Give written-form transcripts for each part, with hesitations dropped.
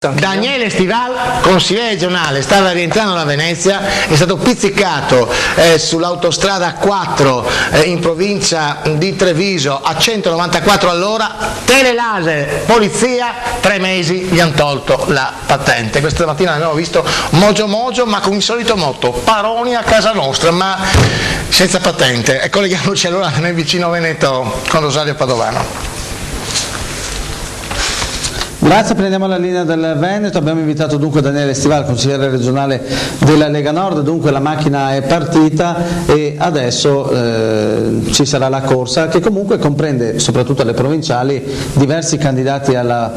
Daniele Stival, consigliere regionale, stava rientrando da Venezia, è stato pizzicato sull'autostrada 4 in provincia di Treviso a 194 all'ora, telelaser, polizia, 3 mesi, gli hanno tolto la patente. Questa mattina abbiamo visto Mogio Mogio, ma con il solito motto, Paroni a casa nostra, ma senza patente. E colleghiamoci allora nel vicino Veneto con Rosario Padovano. Grazie, prendiamo la linea del Veneto, abbiamo invitato dunque Daniele Stival, consigliere regionale della Lega Nord, dunque la macchina è partita e adesso ci sarà la corsa che comunque comprende, soprattutto alle provinciali, diversi candidati alla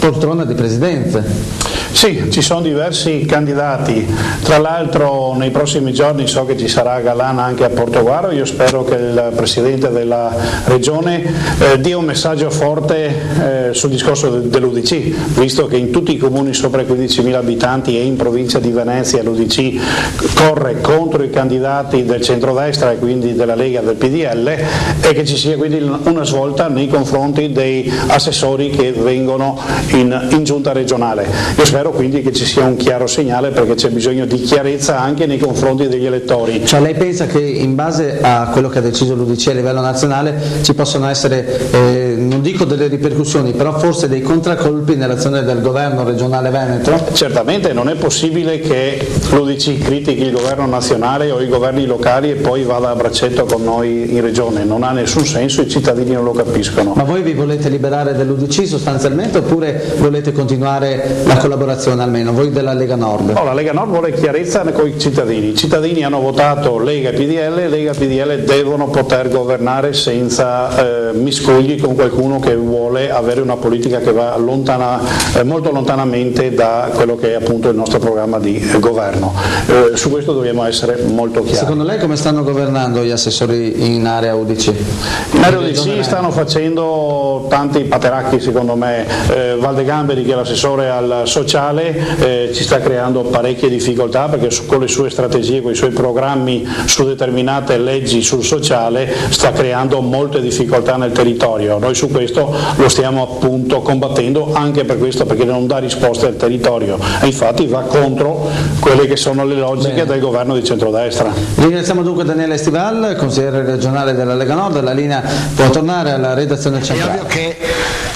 poltrona di presidente. Sì, ci sono diversi candidati, tra l'altro nei prossimi giorni so che ci sarà Galan anche a Portogruaro. Io spero che il Presidente della Regione dia un messaggio forte sul discorso dell'UDC, visto che in tutti i comuni sopra i 15.000 abitanti e in provincia di Venezia l'UDC corre contro i candidati del centrodestra e quindi della Lega e del PDL, e che ci sia quindi una svolta nei confronti dei assessori che vengono in giunta regionale. Io spero quindi che ci sia un chiaro segnale, perché c'è bisogno di chiarezza anche nei confronti degli elettori. Cioè lei pensa che in base a quello che ha deciso l'UDC a livello nazionale ci possono essere, non dico delle ripercussioni, però forse dei contraccolpi nell'azione del governo regionale veneto? Certamente non è possibile che l'UDC critichi il governo nazionale o i governi locali e poi vada a braccetto con noi in regione, non ha nessun senso, i cittadini non lo capiscono. Ma voi vi volete liberare dall'UDC sostanzialmente oppure volete continuare la collaborazione almeno, voi della Lega Nord? No, la Lega Nord vuole chiarezza con i cittadini hanno votato Lega e PDL devono poter governare senza miscugli con qualcuno che vuole avere una politica che va molto lontanamente da quello che è appunto il nostro programma di governo. Su questo dobbiamo essere molto chiari. Secondo lei come stanno governando gli assessori in area UDC? In area UDC stanno facendo tanti pateracchi secondo me. Valdegamberi, che è l'assessore al sociale, ci sta creando parecchie difficoltà, perché con le sue strategie, con i suoi programmi su determinate leggi sul sociale sta creando molte difficoltà nel territorio. Noi su questo lo stiamo appunto combattendo, anche per questo, perché non dà risposte al territorio e infatti va contro quelle che sono le logiche del governo di centrodestra. Ringraziamo dunque Daniele Stival, consigliere regionale della Lega Nord. La linea può tornare alla redazione centrale. È ovvio che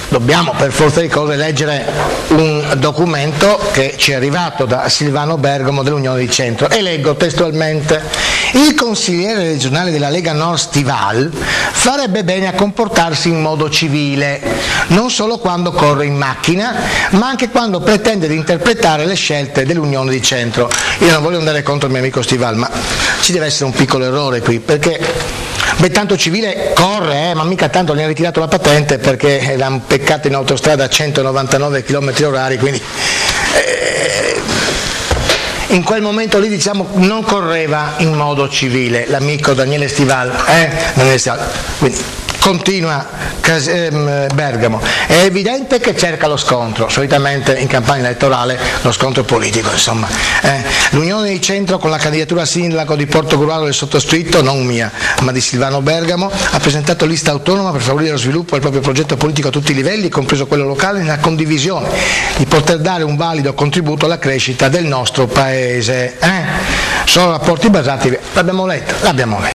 dobbiamo per forza di cose leggere un documento che ci è arrivato da Silvano Bergamo dell'Unione di Centro, e leggo testualmente: il consigliere regionale della Lega Nord Stival farebbe bene a comportarsi in modo civile, non solo quando corre in macchina, ma anche quando pretende di interpretare le scelte dell'Unione di Centro. Io non voglio andare contro il mio amico Stival, ma ci deve essere un piccolo errore qui, perché tanto civile corre, ma mica tanto gli ha ritirato la patente perché l'hanno peccato in autostrada a 199 km/h, quindi in quel momento lì diciamo non correva in modo civile l'amico Daniele Stival, quindi continua Bergamo, è evidente che cerca lo scontro, solitamente in campagna elettorale lo scontro politico, insomma. L'Unione di Centro, con la candidatura a sindaco di Portogruaro del sottoscritto, non mia ma di Silvano Bergamo, ha presentato lista autonoma per favorire lo sviluppo del proprio progetto politico a tutti i livelli, compreso quello locale, nella condivisione di poter dare un valido contributo alla crescita del nostro paese. Sono rapporti basati, l'abbiamo letto.